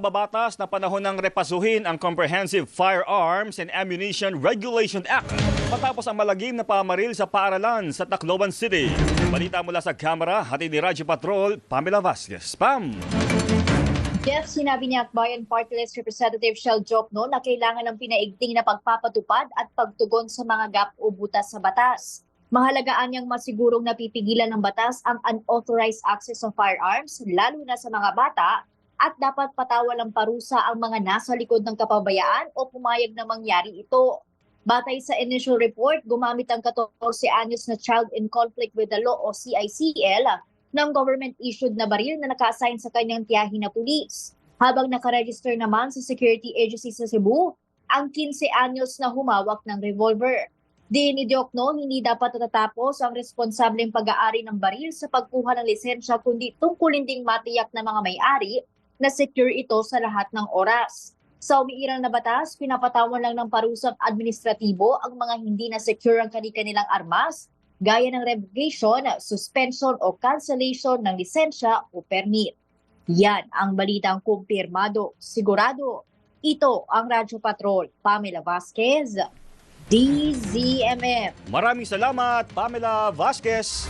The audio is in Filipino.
Babatas na panahon ng repasuhin ang Comprehensive Firearms and Ammunition Regulation Act matapos ang malagim na pamaril sa paaralan sa Tacloban City. Balita mula sa kamera, hatid ni Radyo Patrol, Pamela Vasquez. Pam! Jeff, sinabi ni Akbayan Party List Representative Shell Jokno na kailangan ng pinaigting na pagpapatupad at pagtugon sa mga gap o butas sa batas. Mahalagaan niyang masigurong napipigilan ng batas ang unauthorized access of firearms, lalo na sa mga bata, at dapat patawalang parusa ang mga nasa likod ng kapabayaan o pumayag na mangyari ito. Batay sa initial report, gumamit ang 14 anyos na Child in Conflict with the Law o CICL ng government-issued na baril na naka-assign sa kanyang tiyahin na pulis. Habang nakaregister naman sa security agency sa Cebu, ang 15 anyos na humawak ng revolver. Di ni Diokno, hindi dapat natatapos ang responsableng pag-aari ng baril sa pagkuha ng lisensya kundi tungkulin ding matiyak na mga may-ari na secure ito sa lahat ng oras. Sa umiirang na batas, pinapatawan lang ng parusang administratibo ang mga hindi na secure ang kanilang armas, gaya ng revocation, suspension o cancellation ng lisensya o permit. Yan ang balitang kumpirmado, sigurado. Ito ang Radyo Patrol, Pamela Vasquez, DZMM. Maraming salamat, Pamela Vasquez.